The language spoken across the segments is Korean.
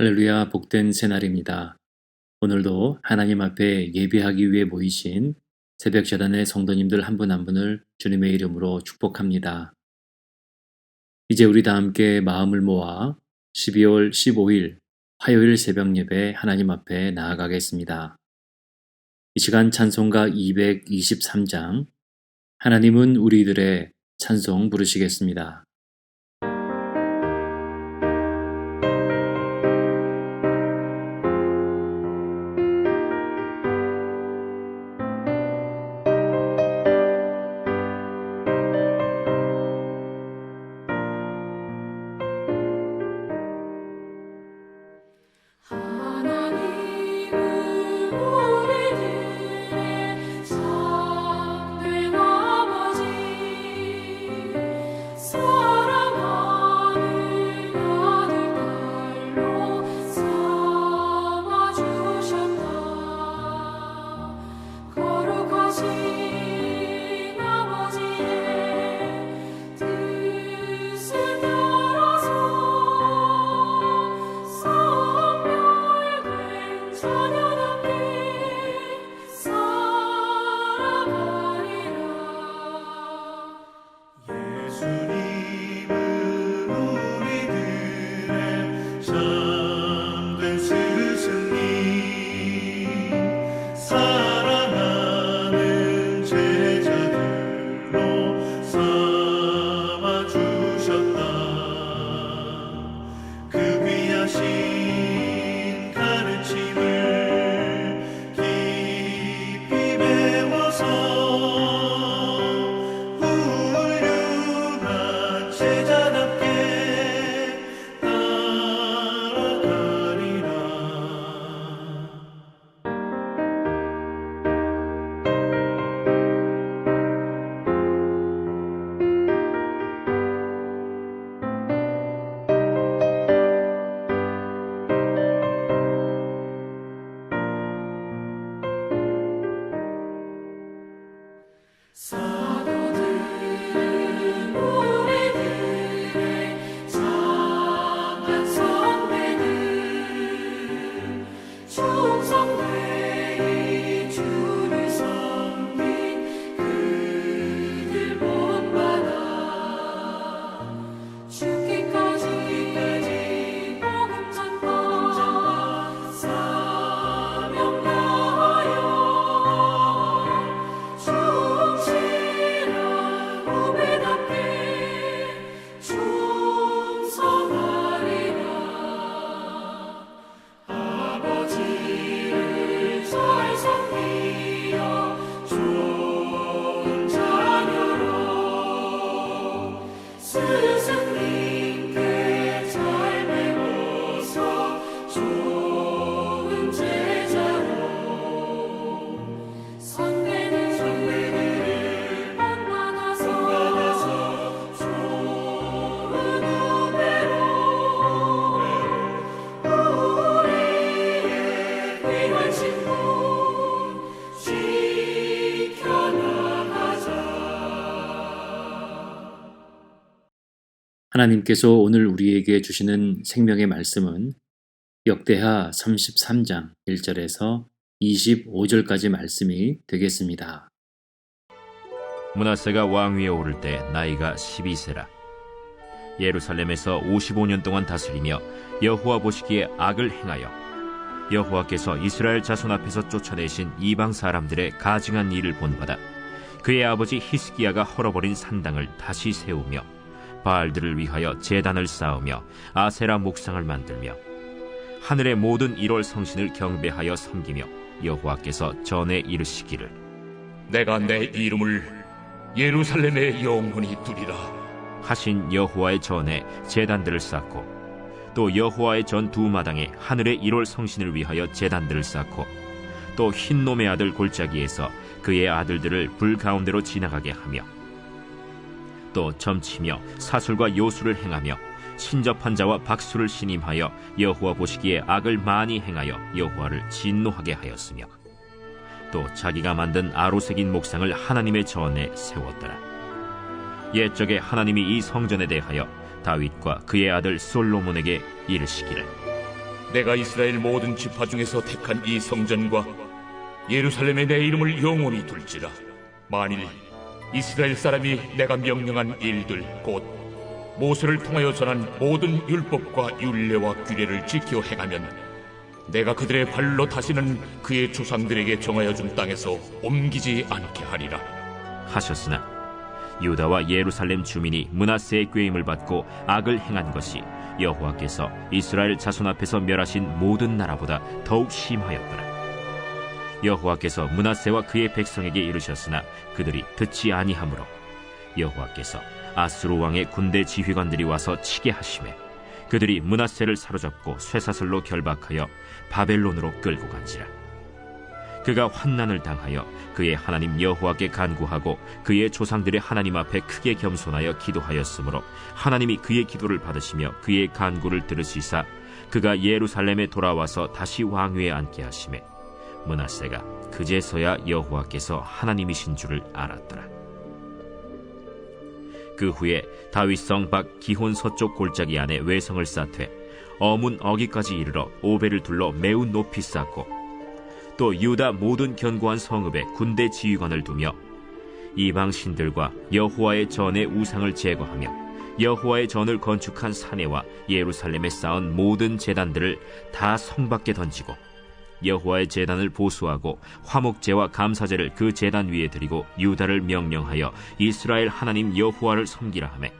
할렐루야, 복된 새날입니다. 오늘도 하나님 앞에 예배하기 위해 모이신 새벽 제단의 성도님들 한 분 한 분을 주님의 이름으로 축복합니다. 이제 우리 다 함께 마음을 모아 12월 15일 화요일 새벽 예배 하나님 앞에 나아가겠습니다. 이 시간 찬송가 223장 하나님은 우리들의 찬송 부르시겠습니다. 하나님께서 오늘 우리에게 주시는 생명의 말씀은 역대하 33장 1절에서 25절까지 말씀이 되겠습니다. 므낫세가 왕위에 오를 때 나이가 12세라. 예루살렘에서 55년 동안 다스리며 여호와 보시기에 악을 행하여 여호와께서 이스라엘 자손 앞에서 쫓아내신 이방 사람들의 가증한 일을 본받아 그의 아버지 히스기야가 헐어버린 산당을 다시 세우며 바알들을 위하여 제단을 쌓으며 아세라 목상을 만들며 하늘의 모든 1월 성신을 경배하여 섬기며 여호와께서 전에 이르시기를 내가 내 이름을 예루살렘에 영원히 두리라 하신 여호와의 전에 제단들을 쌓고 또 여호와의 전 두 마당에 하늘의 1월 성신을 위하여 제단들을 쌓고 또 흰놈의 아들 골짜기에서 그의 아들들을 불 가운데로 지나가게 하며 또 점치며 사술과 요술을 행하며 신접한 자와 박수를 신임하여 여호와 보시기에 악을 많이 행하여 여호와를 진노하게 하였으며 또 자기가 만든 아로새긴 목상을 하나님의 전에 세웠더라. 옛적에 하나님이 이 성전에 대하여 다윗과 그의 아들 솔로몬에게 이르시기를 내가 이스라엘 모든 지파 중에서 택한 이 성전과 예루살렘에 내 이름을 영원히 둘지라. 만일 이스라엘 사람이 내가 명령한 일들 곧 모세를 통하여 전한 모든 율법과 율례와 규례를 지켜 행하면 내가 그들의 발로 다시는 그의 조상들에게 정하여 준 땅에서 옮기지 않게 하리라 하셨으나 유다와 예루살렘 주민이 므낫세의 꾀임을 받고 악을 행한 것이 여호와께서 이스라엘 자손 앞에서 멸하신 모든 나라보다 더욱 심하였더라. 여호와께서 므낫세와 그의 백성에게 이르셨으나 그들이 듣지 아니하므로 여호와께서 아수르 왕의 군대 지휘관들이 와서 치게 하시매 그들이 므낫세를 사로잡고 쇠사슬로 결박하여 바벨론으로 끌고 간지라. 그가 환난을 당하여 그의 하나님 여호와께 간구하고 그의 조상들의 하나님 앞에 크게 겸손하여 기도하였으므로 하나님이 그의 기도를 받으시며 그의 간구를 들으시사 그가 예루살렘에 돌아와서 다시 왕위에 앉게 하시매 므낫세가 그제서야 여호와께서 하나님이신 줄을 알았더라. 그 후에 다윗성 밖 기혼 서쪽 골짜기 안에 외성을 쌓되 어문 어기까지 이르러 오벨을 둘러 매우 높이 쌓고 또 유다 모든 견고한 성읍에 군대 지휘관을 두며 이방 신들과 여호와의 전의 우상을 제거하며 여호와의 전을 건축한 사내와 예루살렘에 쌓은 모든 제단들을 다 성 밖에 던지고 여호와의 제단을 보수하고 화목제와 감사제를 그 제단 위에 드리고 유다를 명령하여 이스라엘 하나님 여호와를 섬기라 하매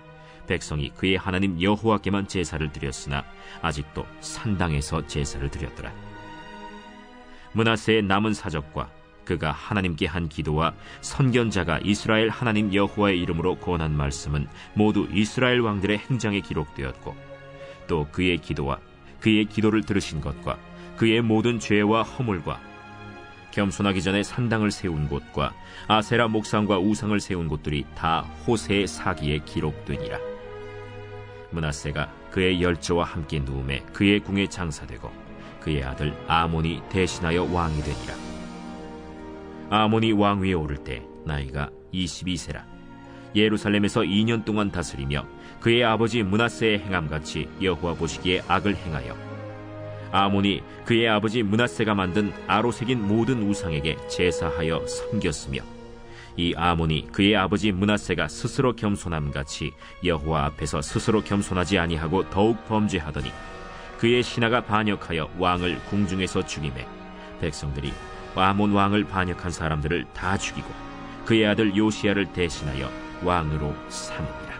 백성이 그의 하나님 여호와께만 제사를 드렸으나 아직도 산당에서 제사를 드렸더라. 므낫세의 남은 사적과 그가 하나님께 한 기도와 선견자가 이스라엘 하나님 여호와의 이름으로 권한 말씀은 모두 이스라엘 왕들의 행장에 기록되었고 또 그의 기도와 그의 기도를 들으신 것과 그의 모든 죄와 허물과 겸손하기 전에 산당을 세운 곳과 아세라 목상과 우상을 세운 곳들이 다 호세의 사기에 기록되니라. 므낫세가 그의 열조와 함께 누움에 그의 궁에 장사되고 그의 아들 아몬이 대신하여 왕이 되니라. 아몬이 왕위에 오를 때 나이가 22세라. 예루살렘에서 2년 동안 다스리며 그의 아버지 므낫세의 행함같이 여호와 보시기에 악을 행하여 아몬이 그의 아버지 므낫세가 만든 아로 새긴 모든 우상에게 제사하여 섬겼으며 이 아몬이 그의 아버지 므낫세가 스스로 겸손함같이 여호와 앞에서 스스로 겸손하지 아니하고 더욱 범죄하더니 그의 신하가 반역하여 왕을 궁중에서 죽이매 백성들이 아몬 왕을 반역한 사람들을 다 죽이고 그의 아들 요시야를 대신하여 왕으로 삼으니라.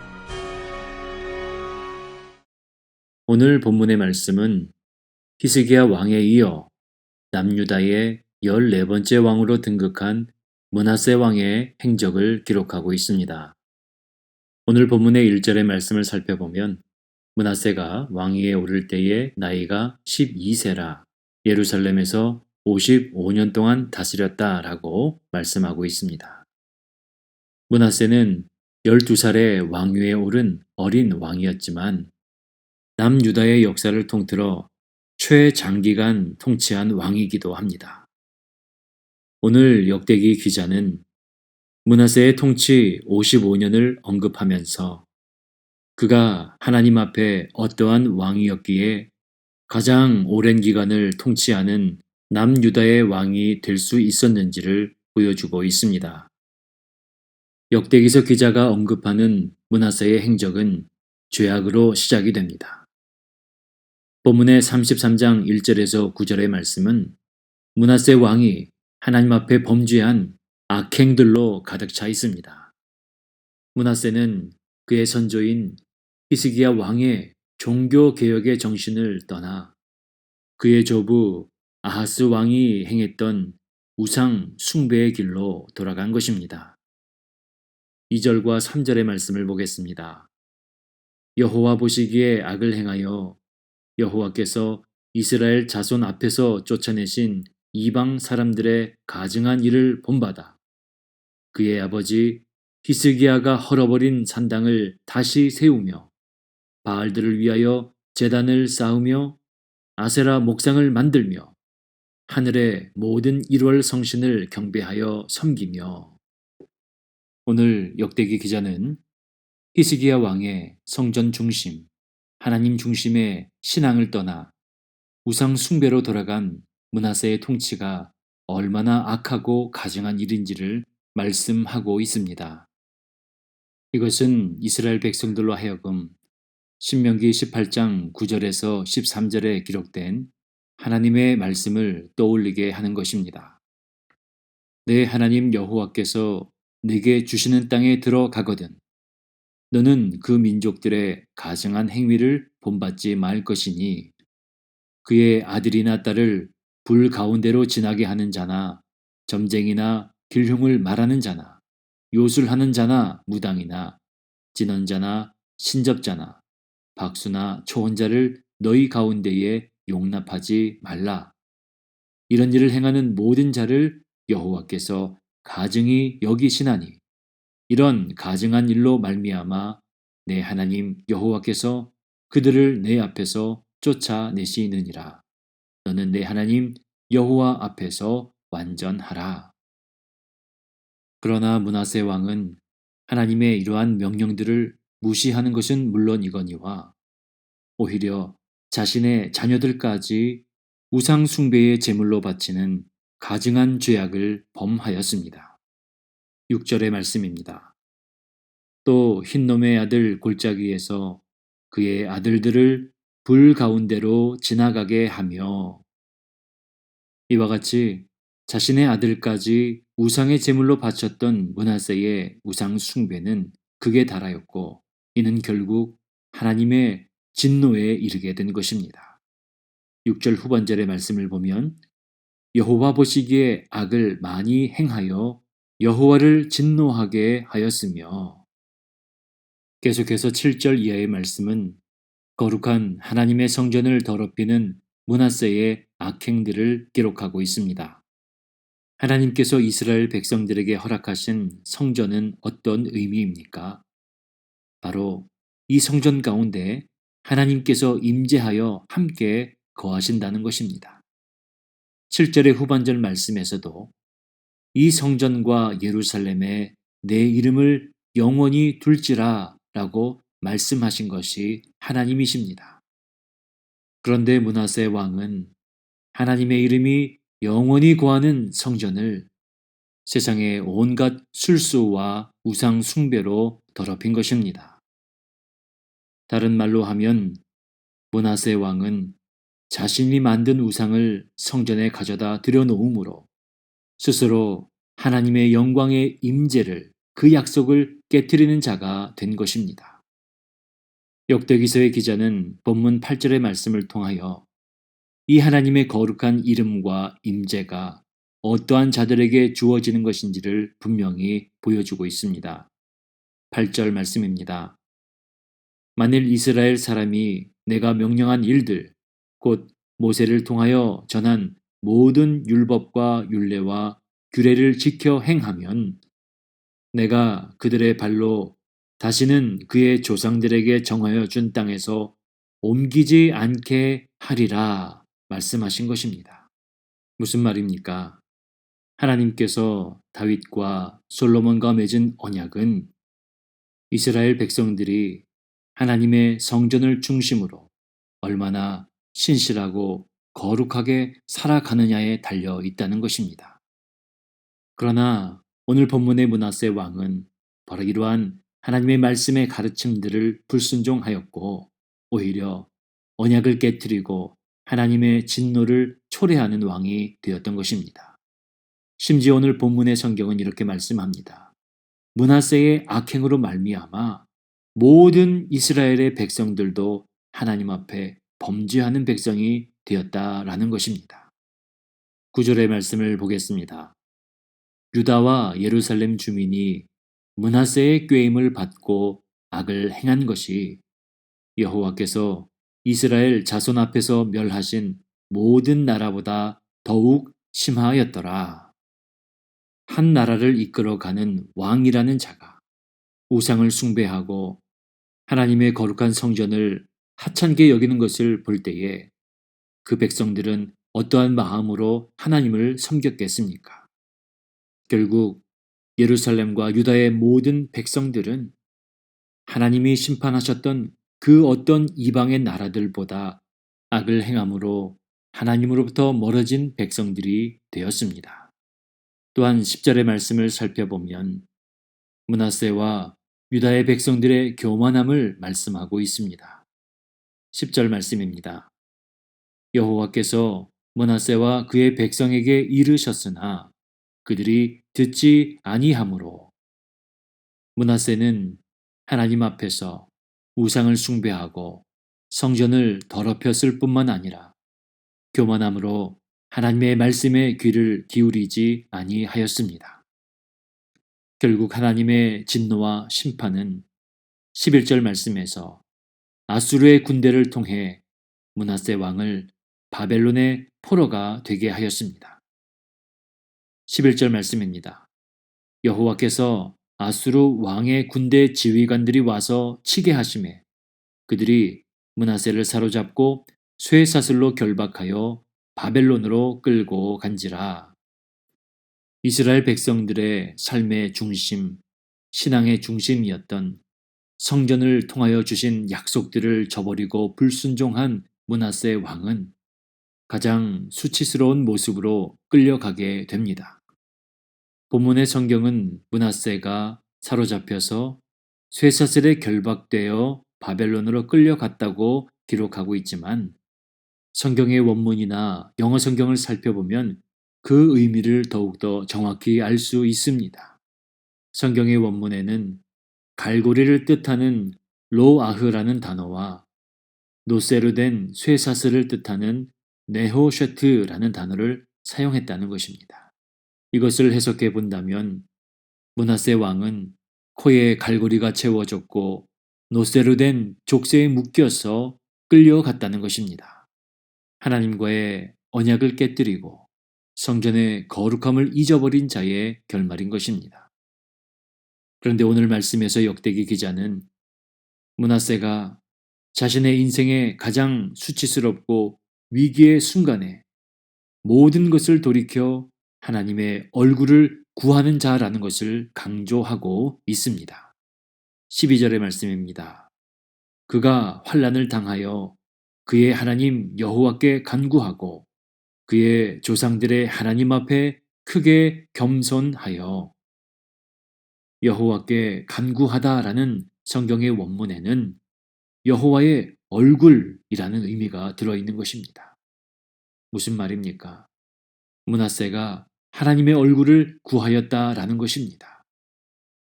오늘 본문의 말씀은 히스기야 왕에 이어 남유다의 14번째 왕으로 등극한 므낫세 왕의 행적을 기록하고 있습니다. 오늘 본문의 1절의 말씀을 살펴보면 므낫세가 왕위에 오를 때의 나이가 12세라 예루살렘에서 55년 동안 다스렸다라고 말씀하고 있습니다. 므낫세는 12살에 왕위에 오른 어린 왕이었지만 남유다의 역사를 통틀어 최장기간 통치한 왕이기도 합니다. 오늘 역대기 기자는 므낫세의 통치 55년을 언급하면서 그가 하나님 앞에 어떠한 왕이었기에 가장 오랜 기간을 통치하는 남유다의 왕이 될 수 있었는지를 보여주고 있습니다. 역대기서 기자가 언급하는 므낫세의 행적은 죄악으로 시작이 됩니다. 본문의 33장 1절에서 9절의 말씀은 므낫세 왕이 하나님 앞에 범죄한 악행들로 가득 차 있습니다. 므낫세는 그의 선조인 히스기야 왕의 종교개혁의 정신을 떠나 그의 조부 아하스 왕이 행했던 우상 숭배의 길로 돌아간 것입니다. 2절과 3절의 말씀을 보겠습니다. 여호와 보시기에 악을 행하여 여호와께서 이스라엘 자손 앞에서 쫓아내신 이방 사람들의 가증한 일을 본받아 그의 아버지 히스기야가 헐어버린 산당을 다시 세우며 바알들을 위하여 제단을 쌓으며 아세라 목상을 만들며 하늘의 모든 일월 성신을 경배하여 섬기며. 오늘 역대기 기자는 히스기야 왕의 성전 중심, 하나님 중심의 신앙을 떠나 우상 숭배로 돌아간 므낫세의 통치가 얼마나 악하고 가증한 일인지를 말씀하고 있습니다. 이것은 이스라엘 백성들로 하여금 신명기 18장 9절에서 13절에 기록된 하나님의 말씀을 떠올리게 하는 것입니다. 내 하나님 여호와께서 내게 주시는 땅에 들어가거든 너는 그 민족들의 가증한 행위를 본받지 말 것이니 그의 아들이나 딸을 불 가운데로 지나게 하는 자나 점쟁이나 길흉을 말하는 자나 요술하는 자나 무당이나 진언자나 신접자나 박수나 초혼자를 너희 가운데에 용납하지 말라. 이런 일을 행하는 모든 자를 여호와께서 가증히 여기시나니 이런 가증한 일로 말미암아 내 하나님 여호와께서 그들을 내 앞에서 쫓아내시느니라. 너는 내 하나님 여호와 앞에서 완전하라. 그러나 므낫세 왕은 하나님의 이러한 명령들을 무시하는 것은 물론이거니와 오히려 자신의 자녀들까지 우상 숭배의 제물로 바치는 가증한 죄악을 범하였습니다. 6절의 말씀입니다. 또 흰놈의 아들 골짜기에서 그의 아들들을 불 가운데로 지나가게 하며 이와 같이 자신의 아들까지 우상의 제물로 바쳤던 므낫세의 우상 숭배는 극에 달하였고 이는 결국 하나님의 진노에 이르게 된 것입니다. 6절 후반절의 말씀을 보면 여호와 보시기에 악을 많이 행하여 여호와를 진노하게 하였으며 계속해서 7절 이하의 말씀은 거룩한 하나님의 성전을 더럽히는 므낫세의 악행들을 기록하고 있습니다. 하나님께서 이스라엘 백성들에게 허락하신 성전은 어떤 의미입니까? 바로 이 성전 가운데 하나님께서 임재하여 함께 거하신다는 것입니다. 7절의 후반절 말씀에서도 이 성전과 예루살렘에 내 이름을 영원히 둘지라 라고 말씀하신 것이 하나님이십니다. 그런데 므낫세 왕은 하나님의 이름이 영원히 거하는 성전을 세상의 온갖 술수와 우상 숭배로 더럽힌 것입니다. 다른 말로 하면 므낫세 왕은 자신이 만든 우상을 성전에 가져다 들여놓음으로 스스로 하나님의 영광의 임재를 그 약속을 깨뜨리는 자가 된 것입니다. 역대기서의 기자는 본문 8절의 말씀을 통하여 이 하나님의 거룩한 이름과 임재가 어떠한 자들에게 주어지는 것인지를 분명히 보여주고 있습니다. 8절 말씀입니다. 만일 이스라엘 사람이 내가 명령한 일들 곧 모세를 통하여 전한 모든 율법과 율례와 규례를 지켜 행하면 내가 그들의 발로 다시는 그의 조상들에게 정하여 준 땅에서 옮기지 않게 하리라 말씀하신 것입니다. 무슨 말입니까? 하나님께서 다윗과 솔로몬과 맺은 언약은 이스라엘 백성들이 하나님의 성전을 중심으로 얼마나 신실하고 거룩하게 살아가느냐에 달려 있다는 것입니다. 그러나 오늘 본문의 므낫세 왕은 바로 이러한 하나님의 말씀의 가르침들을 불순종하였고 오히려 언약을 깨뜨리고 하나님의 진노를 초래하는 왕이 되었던 것입니다. 심지어 오늘 본문의 성경은 이렇게 말씀합니다. 므낫세의 악행으로 말미암아 모든 이스라엘의 백성들도 하나님 앞에 범죄하는 백성이 되었다라는 것입니다. 9절의 말씀을 보겠습니다. 유다와 예루살렘 주민이 므낫세의 꾀임을 받고 악을 행한 것이 여호와께서 이스라엘 자손 앞에서 멸하신 모든 나라보다 더욱 심하였더라. 한 나라를 이끌어가는 왕이라는 자가 우상을 숭배하고 하나님의 거룩한 성전을 하찮게 여기는 것을 볼 때에 그 백성들은 어떠한 마음으로 하나님을 섬겼겠습니까? 결국 예루살렘과 유다의 모든 백성들은 하나님이 심판하셨던 그 어떤 이방의 나라들보다 악을 행함으로 하나님으로부터 멀어진 백성들이 되었습니다. 또한 10절의 말씀을 살펴보면 므낫세와 유다의 백성들의 교만함을 말씀하고 있습니다. 10절 말씀입니다. 여호와께서 므낫세와 그의 백성에게 이르셨으나 그들이 듣지 아니하므로. 므낫세는 하나님 앞에서 우상을 숭배하고 성전을 더럽혔을 뿐만 아니라 교만함으로 하나님의 말씀에 귀를 기울이지 아니하였습니다. 결국 하나님의 진노와 심판은 11절 말씀에서 아수르의 군대를 통해 므낫세 왕을 바벨론의 포로가 되게 하였습니다. 11절 말씀입니다. 여호와께서 아수르 왕의 군대 지휘관들이 와서 치게 하심에 그들이 므낫세를 사로잡고 쇠사슬로 결박하여 바벨론으로 끌고 간지라. 이스라엘 백성들의 삶의 중심, 신앙의 중심이었던 성전을 통하여 주신 약속들을 저버리고 불순종한 므낫세 왕은 가장 수치스러운 모습으로 끌려가게 됩니다. 본문의 성경은 므낫세가 사로잡혀서 쇠사슬에 결박되어 바벨론으로 끌려갔다고 기록하고 있지만 성경의 원문이나 영어 성경을 살펴보면 그 의미를 더욱더 정확히 알 수 있습니다. 성경의 원문에는 갈고리를 뜻하는 로아흐라는 단어와 노쇠로 된 쇠사슬을 뜻하는 네호쉐트라는 단어를 사용했다는 것입니다. 이것을 해석해 본다면 므낫세 왕은 코에 갈고리가 채워졌고 노쇠로 된 족쇄에 묶여서 끌려갔다는 것입니다. 하나님과의 언약을 깨뜨리고 성전의 거룩함을 잊어버린 자의 결말인 것입니다. 그런데 오늘 말씀에서 역대기 기자는 므낫세가 자신의 인생의 가장 수치스럽고 위기의 순간에 모든 것을 돌이켜 하나님의 얼굴을 구하는 자라는 것을 강조하고 있습니다. 12절의 말씀입니다. 그가 환난을 당하여 그의 하나님 여호와께 간구하고 그의 조상들의 하나님 앞에 크게 겸손하여. 여호와께 간구하다라는 성경의 원문에는 여호와의 얼굴이라는 의미가 들어있는 것입니다. 무슨 말입니까? 므낫세가 하나님의 얼굴을 구하였다라는 것입니다.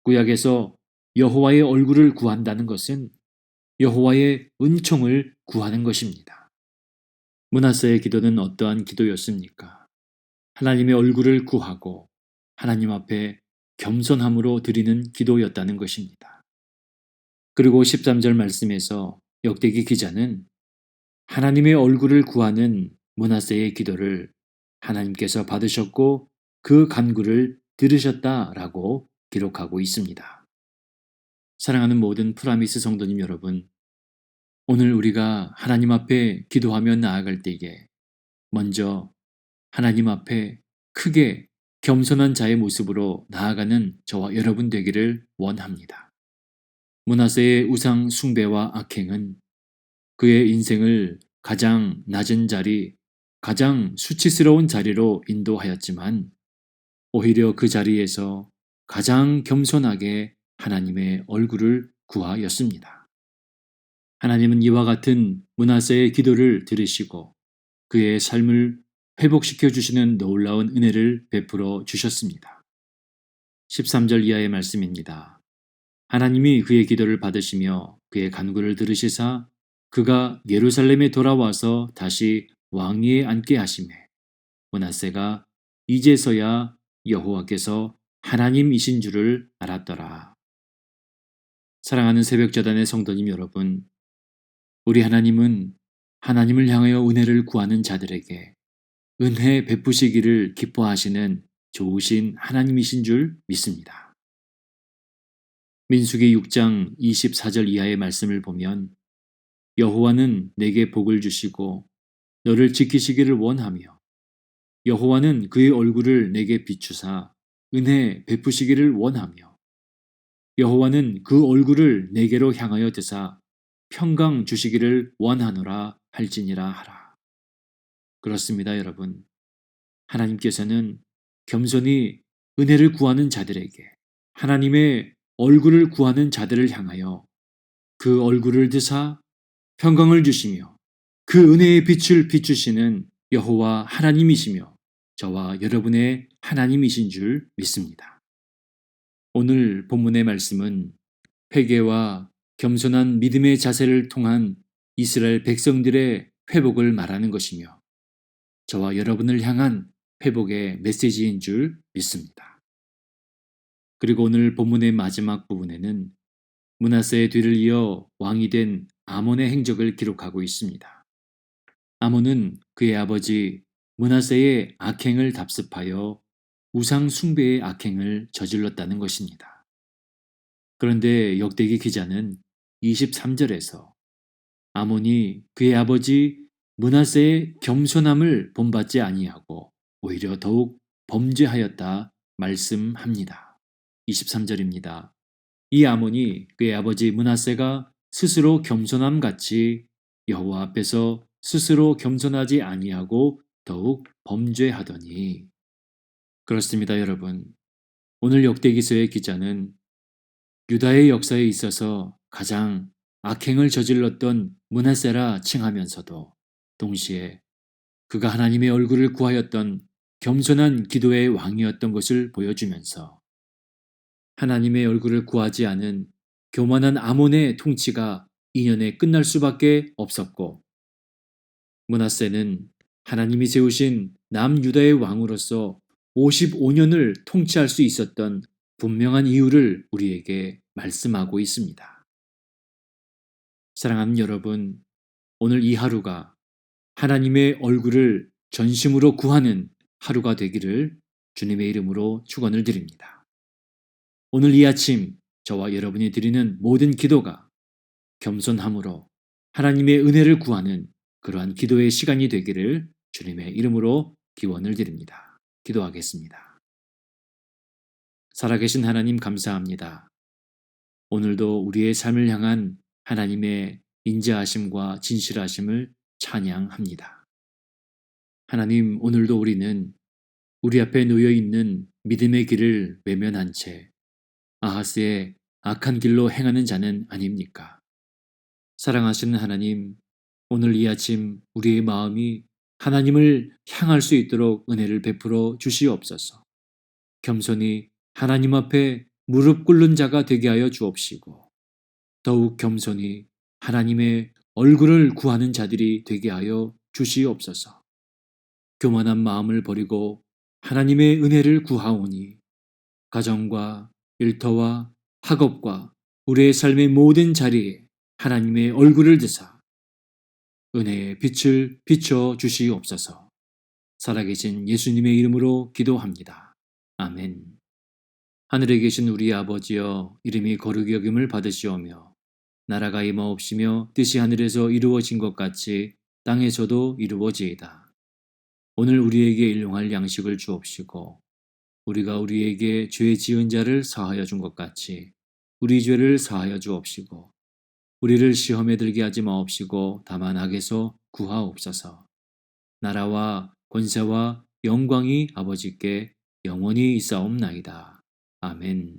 구약에서 여호와의 얼굴을 구한다는 것은 여호와의 은총을 구하는 것입니다. 므낫세의 기도는 어떠한 기도였습니까? 하나님의 얼굴을 구하고 하나님 앞에 겸손함으로 드리는 기도였다는 것입니다. 그리고 13절 말씀에서 역대기 기자는 하나님의 얼굴을 구하는 므낫세의 기도를 하나님께서 받으셨고 그 간구를 들으셨다라고 기록하고 있습니다. 사랑하는 모든 프라미스 성도님 여러분, 오늘 우리가 하나님 앞에 기도하며 나아갈 때에 먼저 하나님 앞에 크게 겸손한 자의 모습으로 나아가는 저와 여러분 되기를 원합니다. 므낫세의 우상 숭배와 악행은 그의 인생을 가장 낮은 자리, 가장 수치스러운 자리로 인도하였지만 오히려 그 자리에서 가장 겸손하게 하나님의 얼굴을 구하였습니다. 하나님은 이와 같은 므낫세의 기도를 들으시고 그의 삶을 회복시켜 주시는 놀라운 은혜를 베풀어 주셨습니다. 13절 이하의 말씀입니다. 하나님이 그의 기도를 받으시며 그의 간구를 들으시사 그가 예루살렘에 돌아와서 다시 왕위에 앉게 하시매 므낫세가 이제서야 여호와께서 하나님이신 줄을 알았더라. 사랑하는 새벽자단의 성도님 여러분, 우리 하나님은 하나님을 향하여 은혜를 구하는 자들에게 은혜 베푸시기를 기뻐하시는 좋으신 하나님이신 줄 믿습니다. 민수기 6장 24절 이하의 말씀을 보면 여호와는 내게 복을 주시고 너를 지키시기를 원하며 여호와는 그의 얼굴을 내게 비추사 은혜 베푸시기를 원하며 여호와는 그 얼굴을 내게로 향하여 드사 평강 주시기를 원하노라 할지니라 하라. 그렇습니다, 여러분. 하나님께서는 겸손히 은혜를 구하는 자들에게 하나님의 얼굴을 구하는 자들을 향하여 그 얼굴을 드사 평강을 주시며 그 은혜의 빛을 비추시는 여호와 하나님이시며 저와 여러분의 하나님이신 줄 믿습니다. 오늘 본문의 말씀은 회개와 겸손한 믿음의 자세를 통한 이스라엘 백성들의 회복을 말하는 것이며 저와 여러분을 향한 회복의 메시지인 줄 믿습니다. 그리고 오늘 본문의 마지막 부분에는 므낫세의 뒤를 이어 왕이 된 아몬의 행적을 기록하고 있습니다. 아몬은 그의 아버지 므낫세의 악행을 답습하여 우상 숭배의 악행을 저질렀다는 것입니다. 그런데 역대기 기자는 23절에서 아몬이 그의 아버지 므낫세의 겸손함을 본받지 아니하고 오히려 더욱 범죄하였다 말씀합니다. 23절입니다. 이 아몬이 그의 아버지 므낫세가 스스로 겸손함 같이 여호와 앞에서 스스로 겸손하지 아니하고 더욱 범죄하더니. 그렇습니다, 여러분. 오늘 역대기서의 기자는 유다의 역사에 있어서 가장 악행을 저질렀던 므낫세라 칭하면서도 동시에 그가 하나님의 얼굴을 구하였던 겸손한 기도의 왕이었던 것을 보여주면서 하나님의 얼굴을 구하지 않은 교만한 아몬의 통치가 2년에 끝날 수밖에 없었고 므낫세는 하나님이 세우신 남유다의 왕으로서 55년을 통치할 수 있었던 분명한 이유를 우리에게 말씀하고 있습니다. 사랑하는 여러분, 오늘 이 하루가 하나님의 얼굴을 전심으로 구하는 하루가 되기를 주님의 이름으로 축원을 드립니다. 오늘 이 아침 저와 여러분이 드리는 모든 기도가 겸손함으로 하나님의 은혜를 구하는 그러한 기도의 시간이 되기를 주님의 이름으로 기원을 드립니다. 기도하겠습니다. 살아계신 하나님 감사합니다. 오늘도 우리의 삶을 향한 하나님의 인자하심과 진실하심을 찬양합니다. 하나님, 오늘도 우리는 우리 앞에 놓여 있는 믿음의 길을 외면한 채 아하스의 악한 길로 행하는 자는 아닙니까? 사랑하시는 하나님, 오늘 이 아침 우리의 마음이 하나님을 향할 수 있도록 은혜를 베풀어 주시옵소서. 겸손히 하나님 앞에 무릎 꿇는 자가 되게 하여 주옵시고 더욱 겸손히 하나님의 얼굴을 구하는 자들이 되게 하여 주시옵소서. 교만한 마음을 버리고 하나님의 은혜를 구하오니 가정과 일터와 학업과 우리의 삶의 모든 자리에 하나님의 얼굴을 드사 은혜의 빛을 비춰 주시옵소서. 살아계신 예수님의 이름으로 기도합니다. 아멘. 하늘에 계신 우리 아버지여, 이름이 거룩히 여김을 받으시오며 나라가 임하옵시며 뜻이 하늘에서 이루어진 것 같이 땅에서도 이루어지이다. 오늘 우리에게 일용할 양식을 주옵시고 우리가 우리에게 죄 지은 자를 사하여 준 것 같이 우리 죄를 사하여 주옵시고 우리를 시험에 들게 하지 마옵시고 다만 악에서 구하옵소서. 나라와 권세와 영광이 아버지께 영원히 있사옵나이다. 아멘.